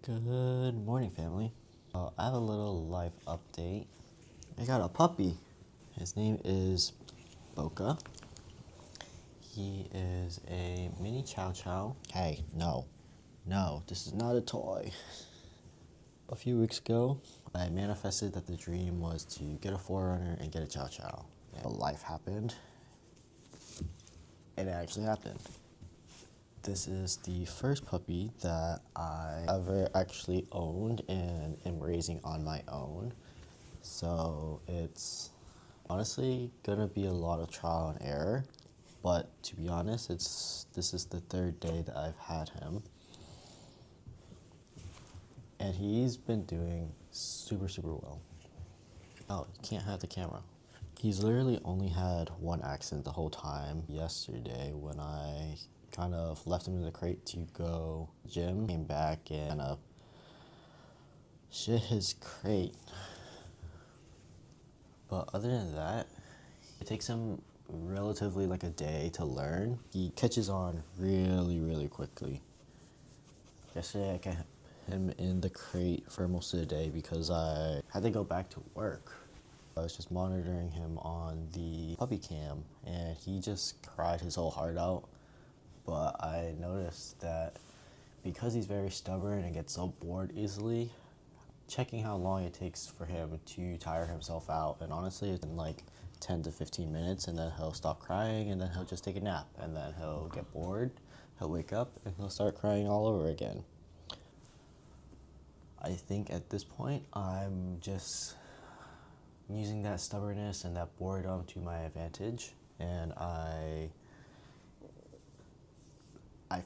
Good morning, family. I have a little life update. I got a puppy. His name is Boca. He is a mini Chow Chow. Hey, no. No, this is not a toy. A few weeks ago, I manifested that the dream was to get a 4Runner and get a Chow Chow. And life happened. And it actually happened. This is the first puppy that I ever actually owned and am raising on my own. So it's honestly gonna be a lot of trial and error. But to be honest, this is the third day that I've had him. And he's been doing super well. Oh, you can't have the camera. He's literally only had one accident the whole time. Yesterday when I kind of left him in the crate to go gym, came back and kind of shit his crate. But other than that, it takes him relatively like a day to learn. He catches on really quickly. Yesterday I kept him in the crate for most of the day because I had to go back to work. I was just monitoring him on the puppy cam and he just cried his whole heart out. But I noticed that because he's very stubborn and gets so bored easily, checking how long it takes for him to tire himself out, and honestly it's in like 10 to 15 minutes, and then he'll stop crying and then he'll just take a nap, and then he'll get bored, he'll wake up and he'll start crying all over again. I think at this point I'm just using that stubbornness and that boredom to my advantage, and I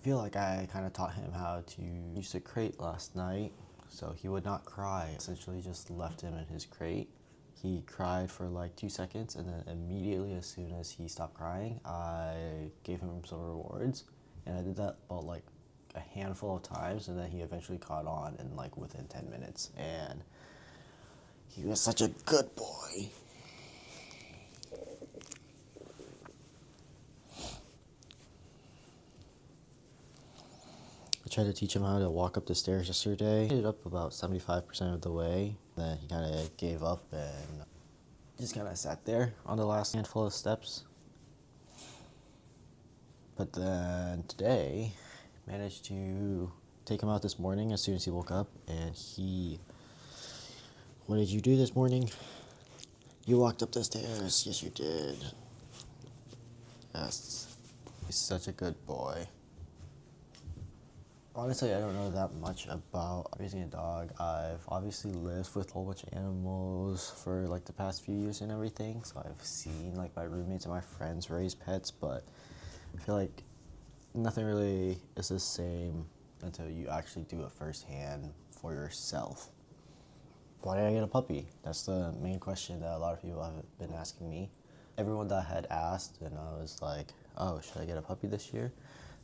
feel like I kind of taught him how to use the crate last night, so he would not cry. Essentially just left him in his crate. He cried for like 2 seconds, and then immediately as soon as he stopped crying, I gave him some rewards, and I did that about like a handful of times, and then he eventually caught on in like within 10 minutes, and he was such a good boy. I tried to teach him how to walk up the stairs yesterday. He did up about 75% of the way. Then he kind of gave up and just kind of sat there on the last handful of steps. But then today, managed to take him out this morning as soon as he woke up, and what did you do this morning? You walked up the stairs. Yes, you did. Yes. He's such a good boy. Honestly, I don't know that much about raising a dog. I've obviously lived with a whole bunch of animals for like the past few years and everything, so I've seen like my roommates and my friends raise pets, but I feel like nothing really is the same until you actually do it firsthand for yourself. Why did I get a puppy? That's the main question that a lot of people have been asking me. Everyone that had asked, and I was like, oh, should I get a puppy this year?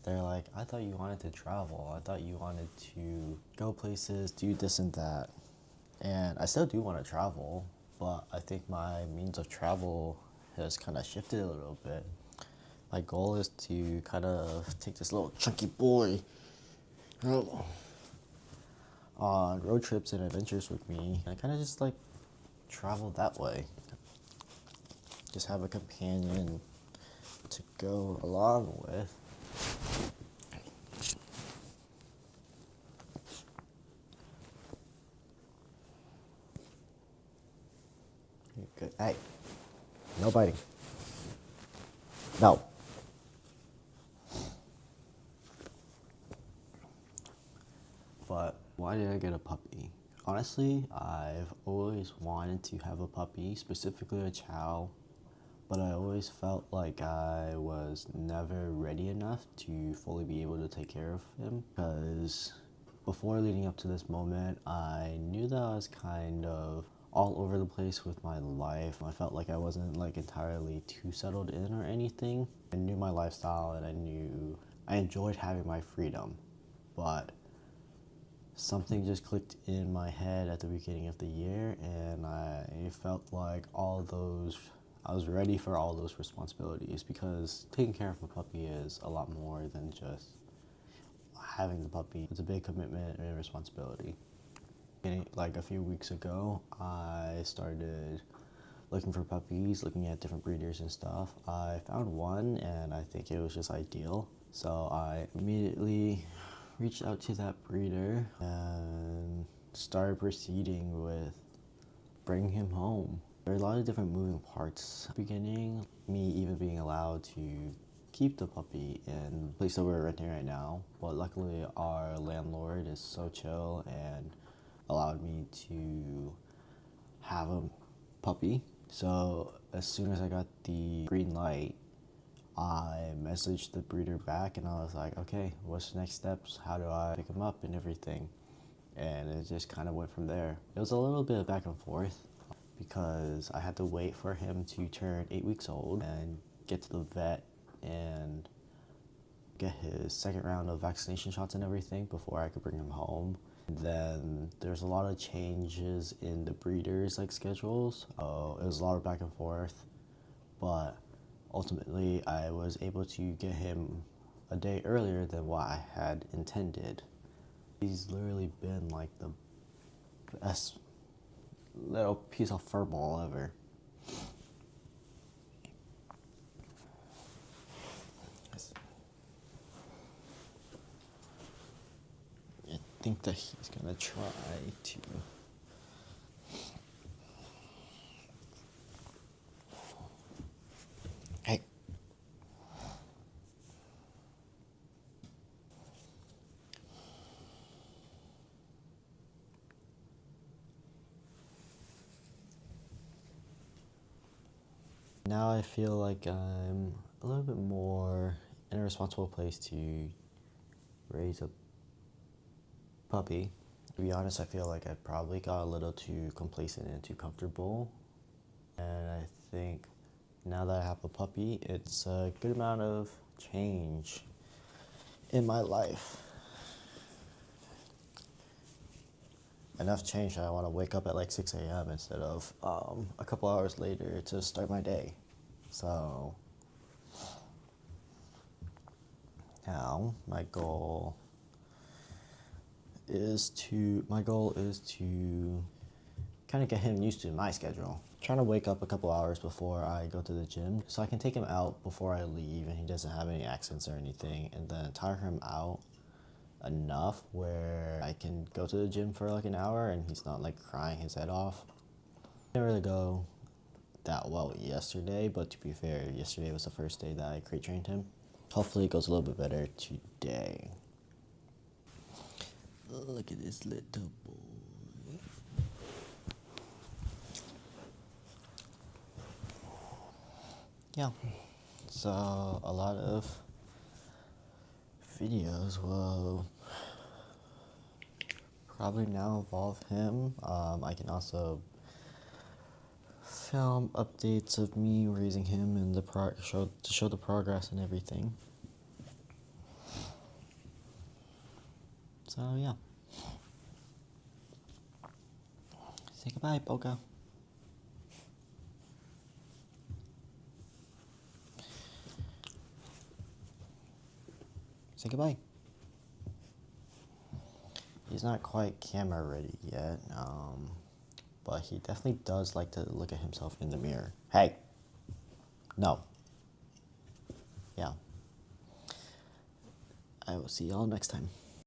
They're like, I thought you wanted to travel. I thought you wanted to go places, do this and that. And I still do want to travel, but I think my means of travel has kind of shifted a little bit. My goal is to kind of take this little chunky boy on road trips and adventures with me. I kind of just like travel that way. Just have a companion to go along with. Good. Hey, no biting. No. But why did I get a puppy? Honestly, I've always wanted to have a puppy, specifically a chow, but I always felt like I was never ready enough to fully be able to take care of him, because before leading up to this moment, I knew that I was kind of all over the place with my life. I felt like I wasn't like entirely too settled in or anything. I knew my lifestyle and I enjoyed having my freedom, but something just clicked in my head at the beginning of the year, and I felt like I was ready for all those responsibilities, because taking care of a puppy is a lot more than just having the puppy, it's a big commitment and responsibility. Like a few weeks ago, I started looking for puppies, looking at different breeders and stuff. I found one and I think it was just ideal. So I immediately reached out to that breeder and started proceeding with bringing him home. There are a lot of different moving parts. Beginning, me even being allowed to keep the puppy in the place that we're renting right now. But luckily our landlord is so chill and allowed me to have a puppy. So as soon as I got the green light, I messaged the breeder back and I was like, okay, what's the next steps? How do I pick him up and everything? And it just kind of went from there. It was a little bit of back and forth because I had to wait for him to turn 8 weeks old and get to the vet and get his second round of vaccination shots and everything before I could bring him home. Then there's a lot of changes in the breeders' schedules. It was a lot of back and forth, but ultimately I was able to get him a day earlier than what I had intended. He's literally been like the best little piece of fur ball ever. I think that he's gonna try to. Hey. Now I feel like I'm a little bit more in a responsible place to raise a puppy. To be honest, I feel like I probably got a little too complacent and too comfortable. And I think now that I have a puppy, it's a good amount of change in my life. Enough change that I want to wake up at like 6 a.m. instead of a couple hours later to start my day. So now my goal is to kind of get him used to my schedule. Trying to wake up a couple hours before I go to the gym so I can take him out before I leave and he doesn't have any accidents or anything, and then tire him out enough where I can go to the gym for like an hour and he's not like crying his head off. Didn't really go that well yesterday, but to be fair, yesterday was the first day that I crate trained him. Hopefully it goes a little bit better today. Look at this little boy. Yeah, so a lot of videos will probably now involve him. I can also film updates of me raising him and to show the progress and everything. So yeah. Say goodbye, Boca. Say goodbye. He's not quite camera ready yet, but he definitely does like to look at himself in the mirror. Hey! No. Yeah. I will see y'all next time.